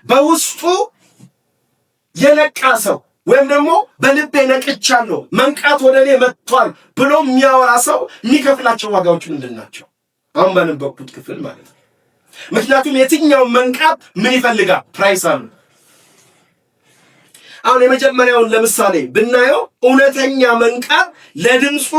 በውስጡ የነቃ ሰው ወይም ደግሞ በልቤ ነቅቻለሁ መንቃት ወደኔ መጥቷል ብሎ የሚያወራ ሰው የሚከፍላቸው ዋጋዎች ምንድን ናቸው? አሁን ባነበብኩት ክፍል ማለት ነው። ምክንያቱም የትኛው መንቃት ምን ይፈልጋል? ፕራይስ አለ። አሁን የመጀመሪያውን ለምሳሌ ብናየው እውነተኛ መንቃት ለድምፁ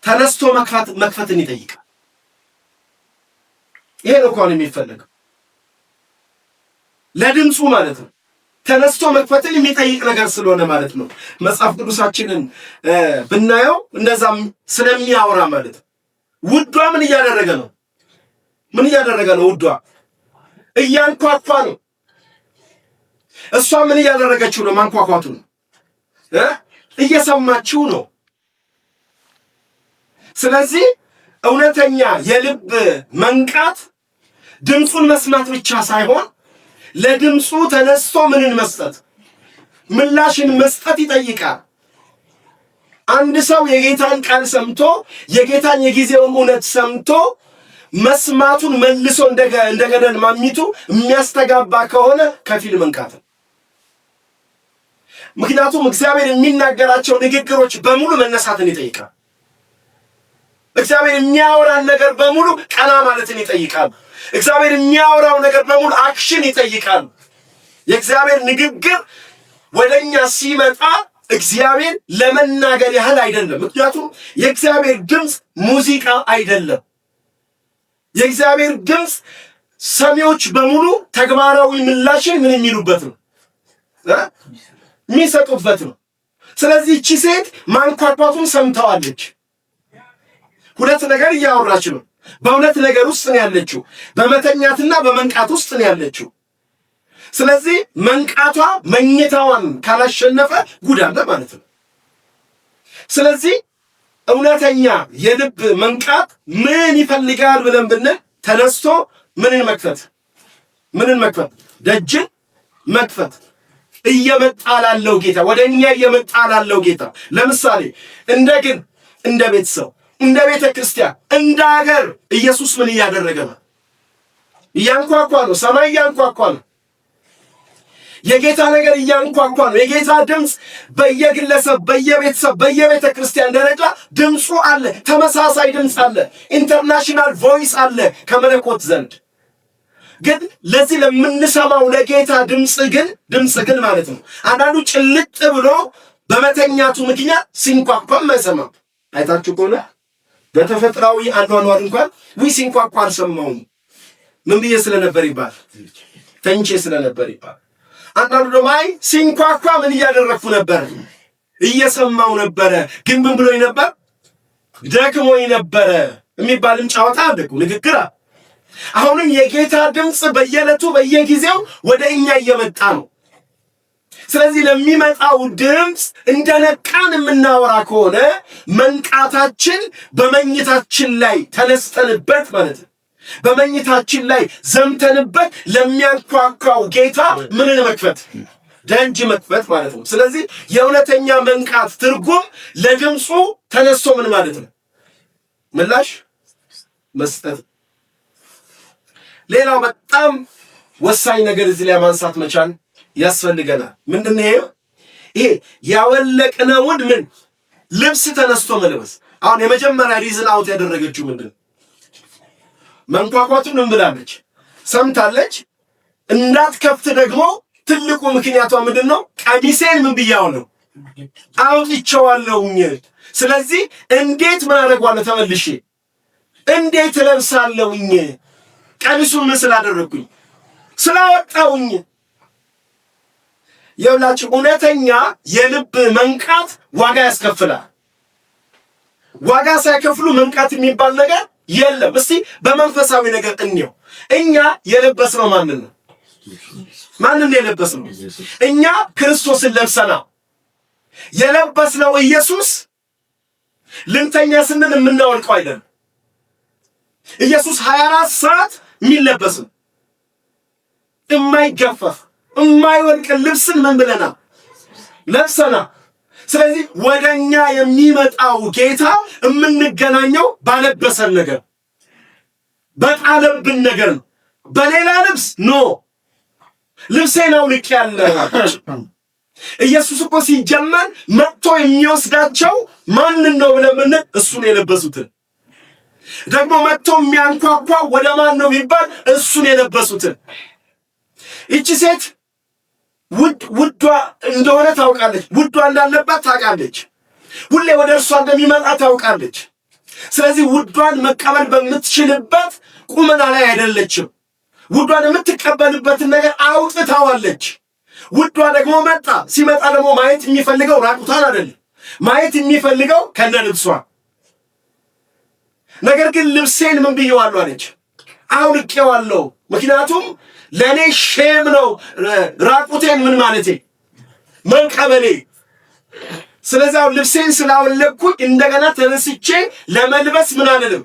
ተነስቶ መክፈትን ይጠይቃል። ይሄ ነው እንኳን የሚፈልገው ለድምፁ ማለት ነው። ተነስቶ መክፈትን የሚጠይቅ ነገር ስለሆነ ማለት ነው። መጽሐፍ ቅዱሳችንን ብናየው እንደዛም ስለሚያወራ ማለት ነው። ውዷ ምን እያደረገ ነው? ምን እያደረገ ነው? ውዷ እያንኳኳ ነው። እሷ ምን እያደረገችው ነው? ማንኳኳቱን እየሰማችው ነው። ስለዚህ እውነተኛ የልብ መንቃት ድምፁን መስማት ብቻ ሳይሆን ለድምፁ ተነስቶ ምንን መስጠት፣ ምላሽን መስጠት ይጠይቃል። አንድ ሰው የጌታን ቃል ሰምቶ የጌታን የጊዜውን እውነት ሰምቶ መስማቱን መልሶ እንደገደል ማሚቱ የሚያስተጋባ ከሆነ ከፊል መንቃት። ምክንያቱም እግዚአብሔር የሚናገራቸው ንግግሮች በሙሉ መነሳትን ይጠይቃል። እግዚአብሔር የሚያወራን ነገር በሙሉ ቀና ማለትን ይጠይቃል። እግዚአብሔር የሚያወራው ነገር በሙሉ አክሽን ይጠይቃል። የእግዚአብሔር ንግግር ወደኛ ሲመጣ እግዚአብሔር ለመናገር ያህል አይደለም። ምክንያቱም የእግዚአብሔር ድምፅ ሙዚቃ አይደለም። የእግዚአብሔር ድምፅ ሰሚዎች በሙሉ ተግባራዊ ምላሽን ምን የሚሉበት ነው? የሚሰጡበት ነው። ስለዚህ እቺ ሴት ማንኳኳቱን ሰምተዋለች። ሁለት ነገር እያወራች ነው። በሁለት ነገር ውስጥ ነው ያለችው። በመተኛትና በመንቃት ውስጥ ነው ያለችው። ስለዚህ መንቃቷ መኝታዋን ካላሸነፈ ጉድ አለ ማለት ነው። ስለዚህ እውነተኛ የልብ መንቃት ምን ይፈልጋል ብለን ብንል ተነስቶ ምንን መክፈት፣ ደጅን መክፈት፣ እየመጣ ላለው ጌታ፣ ወደኛ እየመጣ ላለው ጌታ። ለምሳሌ እንደ ቤተሰብ፣ እንደ ቤተ ክርስቲያን፣ እንደ ሀገር ኢየሱስ ምን እያደረገ ነው? እያንኳኳ ነው። ሰማይ እያንኳኳ ነው። የጌታ ነገር እያንኳኳ ነው። የጌታ ድምፅ በየግለሰብ፣ በየቤተሰብ፣ በየቤተ ክርስቲያን ደረጃ ድምፁ አለ። ተመሳሳይ ድምፅ አለ። ኢንተርናሽናል ቮይስ አለ ከመለኮት ዘንድ። ግን ለዚህ ለምንሰማው ለጌታ ድምፅ ግን ማለት ነው አንዳንዱ ጭልጥ ብሎ በመተኛቱ ምክንያት ሲንኳኳም አይሰማም። አይታችሁ ከሆነ በተፈጥሯዊ አኗኗር እንኳን ሲንኳኳ አልሰማውም ምን ብዬ ስለነበር ይባል፣ ተኝቼ ስለነበር ይባል። አንዳንዱ ደግሞ ሲንኳኳ ምን እያደረኩ ነበር? እየሰማው ነበረ። ግን ምን ብሎኝ ነበር? ደክሞኝ ነበረ የሚባልም ጫወታ አለ፣ ንግግር። አሁንም የጌታ ድምፅ በየዕለቱ በየጊዜው ወደ እኛ እየመጣ ነው። ስለዚህ ለሚመጣው ድምፅ እንደነቃን የምናወራ ከሆነ መንቃታችን በመኝታችን ላይ ተነስተንበት ማለት ነው። በመኝታችን ላይ ዘምተንበት ለሚያንኳኳው ጌታ ምንን መክፈት፣ ደጅ መክፈት ማለት ነው። ስለዚህ የእውነተኛ መንቃት ትርጉም ለድምፁ ተነስቶ ምን ማለት ነው? ምላሽ መስጠት። ሌላው በጣም ወሳኝ ነገር እዚህ ላይ ማንሳት መቻል ያስፈልገናል። ምንድነው ይሄ? ያወለቅነውን ምን ልብስ ተነስቶ መልበስ። አሁን የመጀመሪያ ሪዝን አውት ያደረገችው ምንድነው? መንኳኳቱን ምን ብላለች? ሰምታለች። እንዳትከፍት ደግሞ ትልቁ ምክንያቷ ምንድነው? ቀሚሴን ምን ብያለሁ? አውጥቼዋለሁኝ። ስለዚህ እንዴት ምን አደርጋለሁ? ተመልሼ እንዴት እለብሳለሁኝ? ቀሚሱን ምን ስላደረኩኝ? ስላወጣሁኝ። የውላችሁ እውነተኛ የልብ መንቃት ዋጋ ያስከፍላል። ዋጋ ሳይከፍሉ መንቃት የሚባል ነገር የለም። እስቲ በመንፈሳዊ ነገር እንየው። እኛ የለበስነው ማንን ነው? ማንን የለበስነው? እኛ ክርስቶስን ለብሰናል። የለበስነው ኢየሱስ ልንተኛ ስንል የምናወልቀው አይደለም። ኢየሱስ 24 ሰዓት የሚለበስ የማይገፈፍ የማይወልቅ ልብስን ምን ብለናል? ለብሰናል። ስለዚህ ወደኛ የሚመጣው ጌታ የምንገናኘው ባለበሰን ነገር፣ በጣለብን ነገር ነው። በሌላ ልብስ ኖ ልብሴን አውልቄአለሁ። ኢየሱስ እኮ ሲጀመር መጥቶ የሚወስዳቸው ማንን ነው ብለን እሱን የለበሱትን ደግሞ መጥቶ የሚያንኳኳ ወደ ማን ነው ቢባል እሱን የለበሱትን። እቺ ሴት ውዷ እንደሆነ ታውቃለች። ውዷ እንዳለባት ታውቃለች። ሁሌ ወደ እርሷ እንደሚመጣ ታውቃለች። ስለዚህ ውዷን መቀበል በምትችልበት ቁመና ላይ አይደለችም። ውዷን የምትቀበልበትን ነገር አውጥታዋለች። ውዷ ደግሞ መጣ። ሲመጣ ደግሞ ማየት የሚፈልገው ራቁቷን አይደለም፣ ማየት የሚፈልገው ከነ ልብሷ። ነገር ግን ልብሴን ምን ብየዋለሁ አለች? አውልቄዋለሁ። ምክንያቱም ለኔ ሼም ነው ራቁቴን ምን ማለቴ መቀበሌ። ስለዚህ ልብሴን ስላወለቅኩኝ እንደገና ተነስቼ ለመልበስ ምን አልልም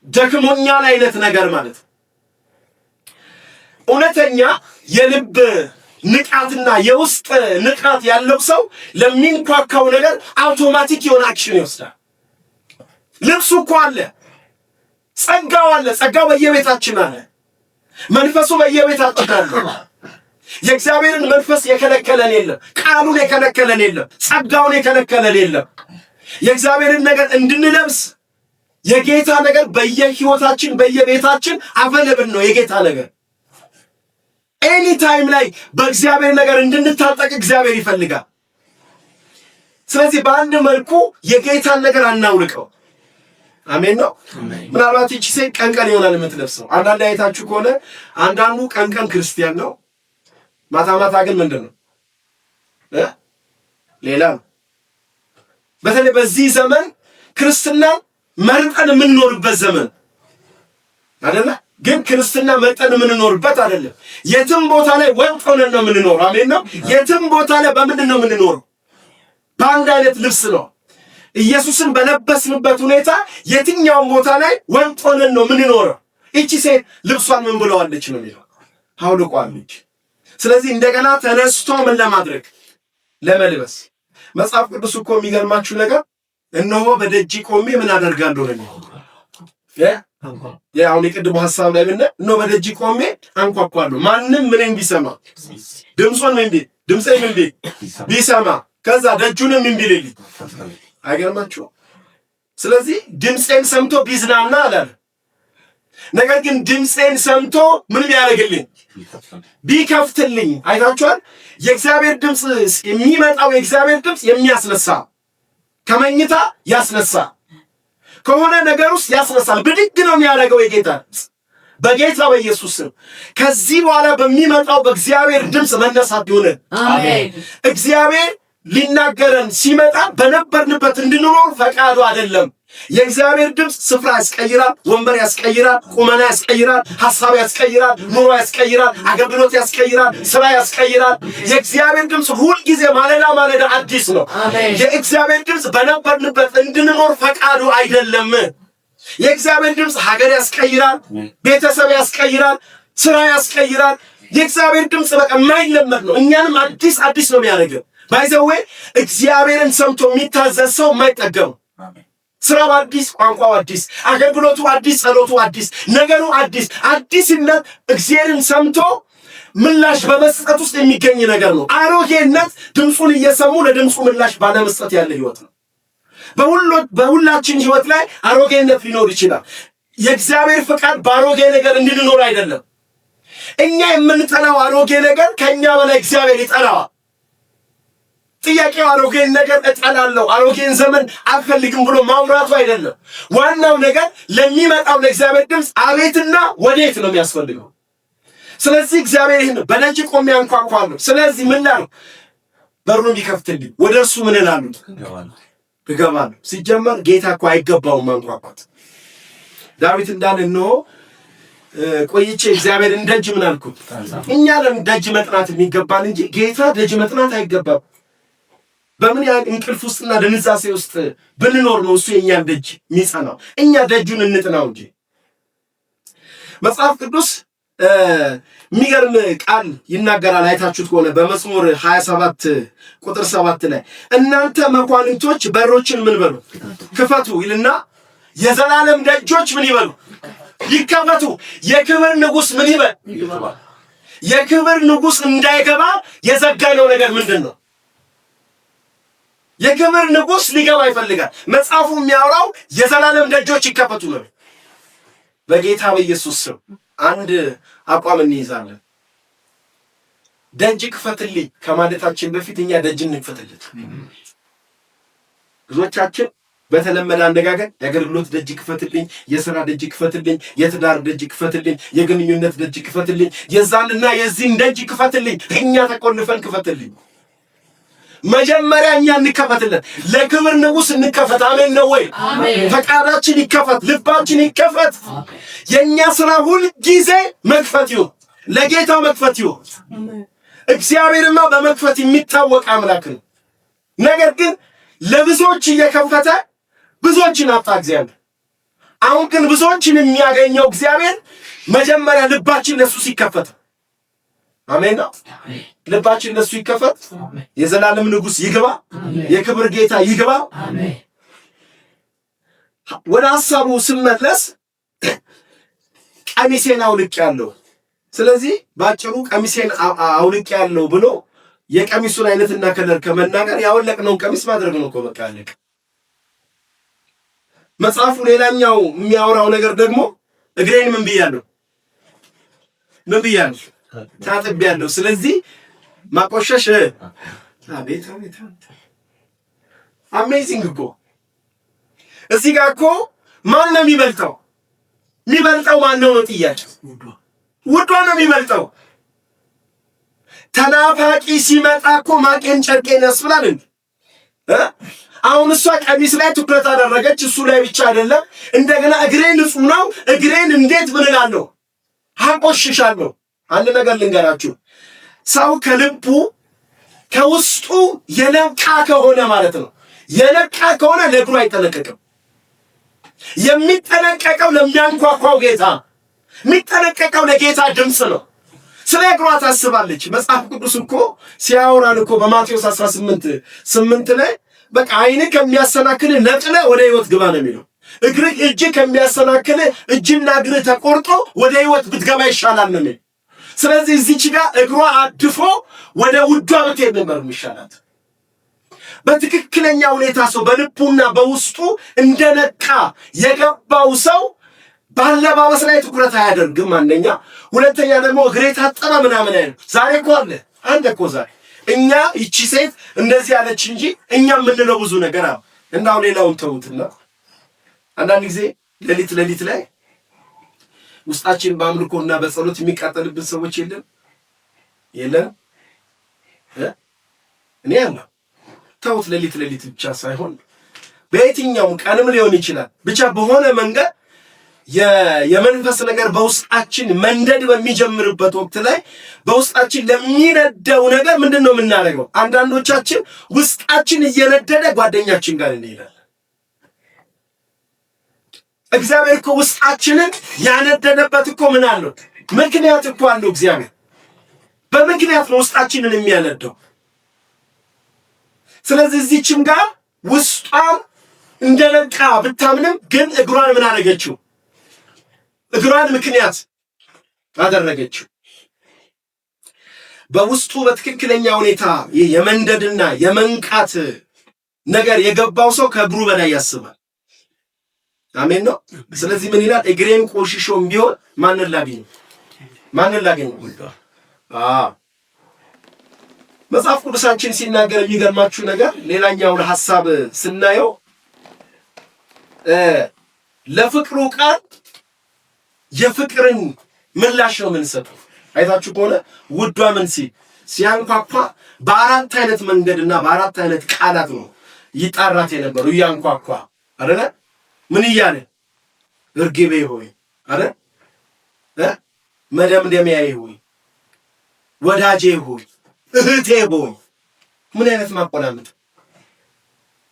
ደክሞኛል አይነት ነገር ማለት። እውነተኛ የልብ ንቃትና የውስጥ ንቃት ያለው ሰው ለሚንኳካው ነገር አውቶማቲክ የሆነ አክሽን ይወስዳል። ልብሱ እኮ አለ፣ ጸጋው አለ። ጸጋው በየቤታችን አለ። መንፈሱ በየቤታችን አለ። የእግዚአብሔርን መንፈስ የከለከለን የለም። ቃሉን የከለከለን የለም። ጸጋውን የከለከለን የለም። የእግዚአብሔርን ነገር እንድንለብስ የጌታ ነገር በየህይወታችን በየቤታችን አቬለብል ነው። የጌታ ነገር ኤኒ ታይም ላይ በእግዚአብሔር ነገር እንድንታጠቅ እግዚአብሔር ይፈልጋል። ስለዚህ በአንድ መልኩ የጌታን ነገር አናውልቀው። አሜን ነው። ምናልባት ይቺ ሴት ቀን ቀን ይሆናል የምትለብሰው። አንዳንድ አይታችሁ ከሆነ አንዳንዱ ቀን ቀን ክርስቲያን ነው፣ ማታ ማታ ግን ምንድነው ሌላ ነው። በተለይ በዚህ ዘመን ክርስትናን መርጠን የምንኖርበት ዘመን አይደለ? ግን ክርስትና መርጠን የምንኖርበት አይደለም። የትም ቦታ ላይ ወጥ ሆነን ነው የምንኖረው። አሜን ነው። የትም ቦታ ላይ በምንድን ነው የምንኖረው? በአንድ አይነት ልብስ ነው። ኢየሱስን በለበስንበት ሁኔታ የትኛውም ቦታ ላይ ወጥ ሆነን ነው የምንኖረው። እቺ ሴት ልብሷን ምን ብለዋለች ነው የሚለው? አውልቋለች። ስለዚህ እንደገና ተነስቶ ምን ለማድረግ ለመልበስ። መጽሐፍ ቅዱስ እኮ የሚገርማችሁ ነገር እነሆ በደጅ ቆሜ ምን አደርጋለሁ ነው አሁን የቅድሙ ሐሳብ ላይ ብነ እነሆ በደጅ ቆሜ አንኳኳለሁ። ማንም ምንም ቢሰማ ድምፁን ድምፄን ቢሰማ ከዛ ደጁንም ቢልልኝ አይገርማችሁ? ስለዚህ ድምፄን ሰምቶ ቢዝናና አላለ። ነገር ግን ድምፄን ሰምቶ ምን ቢያደርግልኝ ቢከፍትልኝ። አይታችኋል? የእግዚአብሔር ድምፅ የሚመጣው የእግዚአብሔር ድምፅ የሚያስነሳ ከመኝታ ያስነሳ ከሆነ ነገር ውስጥ ያስነሳል። ብድግ ነው የሚያደርገው የጌታ ድምፅ በጌታ በኢየሱስ ስም። ከዚህ በኋላ በሚመጣው በእግዚአብሔር ድምፅ መነሳት ይሁን። አሜን። እግዚአብሔር ሊናገረን ሲመጣ በነበርንበት እንድንኖር ፈቃዱ አይደለም። የእግዚአብሔር ድምፅ ስፍራ ያስቀይራል፣ ወንበር ያስቀይራል፣ ቁመና ያስቀይራል፣ ሐሳብ ያስቀይራል፣ ኑሮ ያስቀይራል፣ አገልግሎት ያስቀይራል፣ ስራ ያስቀይራል። የእግዚአብሔር ድምፅ ሁል ጊዜ ማለዳ አዲስ ነው። የእግዚአብሔር ድምፅ በነበርንበት እንድንኖር ፈቃዱ አይደለም። የእግዚአብሔር ድምፅ ሀገር ያስቀይራል፣ ቤተሰብ ያስቀይራል፣ ስራ ያስቀይራል። የእግዚአብሔር ድምፅ በቃ የማይለመድ ነው። እኛንም አዲስ ነው የሚያደርገው። ባይዘዌ እግዚአብሔርን ሰምቶ የሚታዘዝ ሰው የማይጠገም። ስራው አዲስ፣ ቋንቋው አዲስ፣ አገልግሎቱ አዲስ፣ ጸሎቱ አዲስ፣ ነገሩ አዲስነት እግዚአብሔርን ሰምቶ ምላሽ በመስጠት ውስጥ የሚገኝ ነገር ነው። አሮጌነት ድምፁን እየሰሙ ለድምፁ ምላሽ ባለመስጠት ያለ ህይወት ነው። በሁላችን ህይወት ላይ አሮጌነት ሊኖር ይችላል። የእግዚአብሔር ፍቃድ በአሮጌ ነገር እንድንኖር አይደለም። እኛ የምንጠላው አሮጌ ነገር ከኛ በላይ እግዚአብሔር ይጠላዋል። ጥያቄው አሮጌን ነገር እጠላለሁ፣ አሮጌን ዘመን አልፈልግም ብሎ ማውራቱ አይደለም። ዋናው ነገር ለሚመጣው ለእግዚአብሔር ድምፅ አቤትና ወዴት ነው የሚያስፈልገው። ስለዚህ እግዚአብሔር ይህን በደጅ ቆሜ አንኳኳለሁ። ስለዚህ ምን ላለው በሩን ቢከፍትልኝ ወደ እርሱ ምን እላለሁ? እገባለሁ። ሲጀመር ጌታ እኮ አይገባውም ማንኳኳት። ዳዊት እንዳለ ነው ቆይቼ እግዚአብሔር እንደጅ ምን አልኩት? እኛ ደጅ መጥናት የሚገባን እንጂ ጌታ ደጅ መጥናት አይገባም። በምን ያህል እንቅልፍ ውስጥና ድንዛሴ ውስጥ ብንኖር ነው እሱ የኛን ደጅ የሚጸናው? እኛ ደጁን እንጥናው እንጂ። መጽሐፍ ቅዱስ የሚገርም ቃል ይናገራል። አይታችሁት ከሆነ በመዝሙር 27 ቁጥር 7 ላይ እናንተ መኳንንቶች በሮችን ምን በሉ ክፈቱ ይልና የዘላለም ደጆች ምን ይበሉ ይከፈቱ። የክብር ንጉሥ ምን ይበል? የክብር ንጉሥ እንዳይገባ የዘጋነው ነገር ምንድን ነው? የክብር ንጉሥ ሊገባ ይፈልጋል። መጽሐፉ የሚያወራው የዘላለም ደጆች ይከፈቱ ነው። በጌታ በኢየሱስ ስም አንድ አቋም እንይዛለን። ደጅ ክፈትልኝ ከማለታችን በፊት እኛ ደጅ እንክፈትልን። ብዙዎቻችን በተለመደ አነጋገር የአገልግሎት ደጅ ክፈትልኝ፣ የሥራ ደጅ ክፈትልኝ፣ የትዳር ደጅ ክፈትልኝ፣ የግንኙነት ደጅ ክፈትልኝ፣ የዛንና የዚህን ደጅ ክፈትልኝ፣ እኛ ተቆልፈን ክፈትልኝ። መጀመሪያ እኛ እንከፈትለን፣ ለክብር ንጉሥ እንከፈት። አሜን ነው ወይ? ፈቃዳችን ይከፈት፣ ልባችን ይከፈት። የእኛ ሥራ ሁል ጊዜ መክፈት ይሁን፣ ለጌታ መክፈት ይሁን። እግዚአብሔርማ በመክፈት የሚታወቅ አምላክ ነው። ነገር ግን ለብዙዎች እየከፈተ ብዙዎችን አጣ እግዚአብሔር። አሁን ግን ብዙዎችን የሚያገኘው እግዚአብሔር መጀመሪያ ልባችን ለሱ ሲከፈት። አሜን ነው። ልባችን ለሱ ይከፈት። የዘላለም ንጉሥ ይግባ፣ የክብር ጌታ ይግባ። ወደ ሐሳቡ ስመለስ ቀሚሴን አውልቄያለሁ። ስለዚህ ባጭሩ ቀሚሴን አውልቄያለሁ ብሎ የቀሚሱን አይነትና ከለር ከመናገር ያወለቅነውን ቀሚስ ማድረግ ነው እኮ በቃ አለቀ። መጽሐፉ ሌላኛው የሚያወራው ነገር ደግሞ እግሬን ምን ብያለሁ? ታጥቤያለሁ። ስለዚህ ማቆሸሽ አቤት አሜዚንግ እኮ እዚህ ጋር እኮ ማን ነው የሚበልጠው? የሚበልጠው ማን ነው ጥያቄው? ውዷ ነው የሚበልጠው። ተናፋቂ ሲመጣ እኮ ማቄን ጨርቄን ያስብላል እንዴ? አሁን እሷ ቀሚስ ላይ ትኩረት አደረገች። እሱ ላይ ብቻ አይደለም፣ እንደገና እግሬን ንጹህ ነው፣ እግሬን እንዴት ብንላለሁ አቆሽሻለሁ። አንድ ነገር ልንገራችሁ፣ ሰው ከልቡ ከውስጡ የነቃ ከሆነ ማለት ነው፣ የነቃ ከሆነ ለእግሩ አይጠነቀቅም። የሚጠነቀቀው ለሚያንኳኳው ጌታ፣ የሚጠነቀቀው ለጌታ ድምፅ ነው። ስለ እግሯ ታስባለች። መጽሐፍ ቅዱስ እኮ ሲያወራን እኮ በማቴዎስ 18:8 ላይ በቃ ዓይንህ ከሚያሰናክልህ ነቅለህ ወደ ሕይወት ግባ ነው የሚለው። እጅህ ከሚያሰናክልህ እጅና እግርህ ተቆርጦ ወደ ሕይወት ብትገባ ይሻላል ነው የሚለው። ስለዚህ እዚች ጋር እግሯ አድፎ ወደ ውዷ ብትሄድ ነበር የሚሻላት። በትክክለኛ ሁኔታ ሰው በልቡና በውስጡ እንደነቃ የገባው ሰው ባለባበስ ላይ ትኩረት አያደርግም። አንደኛ። ሁለተኛ ደግሞ እግሬ ታጠበ ምናምን አይደል። ዛሬ እኮ አለ እኮ ዛሬ እኛ ይቺ ሴት እንደዚህ ያለች እንጂ እኛ የምንለው ብዙ ነገር አለ። እንዳው ሌላውን ተውትና አንዳንድ ጊዜ ሌሊት ላይ ውስጣችን በአምልኮና በጸሎት የሚቃጠልብን ሰዎች የለም እኔ ያለ ተውት። ሌሊት ብቻ ሳይሆን በየትኛውም ቀንም ሊሆን ይችላል። ብቻ በሆነ መንገድ የመንፈስ ነገር በውስጣችን መንደድ በሚጀምርበት ወቅት ላይ በውስጣችን ለሚነደው ነገር ምንድነው የምናደርገው? አንዳንዶቻችን ውስጣችን እየነደደ ጓደኛችን ጋር እንሄዳለን። እግዚአብሔር እኮ ውስጣችንን ያነደደበት እኮ ምን አለው? ምክንያት እኮ አለው። እግዚአብሔር በምክንያት ነው ውስጣችንን የሚያነደው። ስለዚህ እዚህችም ጋር ውስጧን እንደነቃ ብታምንም ግን እግሯን ምን አደረገችው? እግሯን ምክንያት አደረገችው። በውስጡ በትክክለኛ ሁኔታ የመንደድና የመንቃት ነገር የገባው ሰው ከእግሩ በላይ ያስባል። አሜን ነው። ስለዚህ ምን ይላል? እግሬን ቆሽሾም ቢሆን ማንን ላገኝ? መጽሐፍ ቅዱሳችን ሲናገር የሚገርማችሁ ነገር ሌላኛውን ሐሳብ ስናየው ለፍቅሩ ቃል የፍቅርን ምላሽ ነው የምንሰጠው። አይታችሁ ከሆነ ውዷ ምን ሲያንኳኳ በአራት አይነት መንገድና በአራት አይነት ቃላት ነው ይጣራት የነበረው። እያንኳኳ አይደለ? ምን እያለ? እርግቤ ሆይ አይደል? መደምደሚያዬ ሆይ፣ ወዳጄ ሆይ፣ እህቴ ሆይ። ምን አይነት ማቆላመጥ!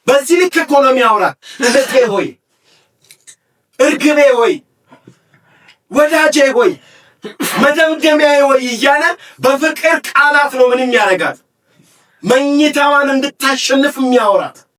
በዚህ ልክ እኮ ነው የሚያወራት። እህቴ ሆይ፣ እርግቤ ሆይ፣ ወዳጄ ሆይ፣ መደምደሚያዬ ሆይ እያለ በፍቅር ቃላት ነው ምን የሚያደርጋት? መኝታዋን እንድታሸንፍ የሚያወራት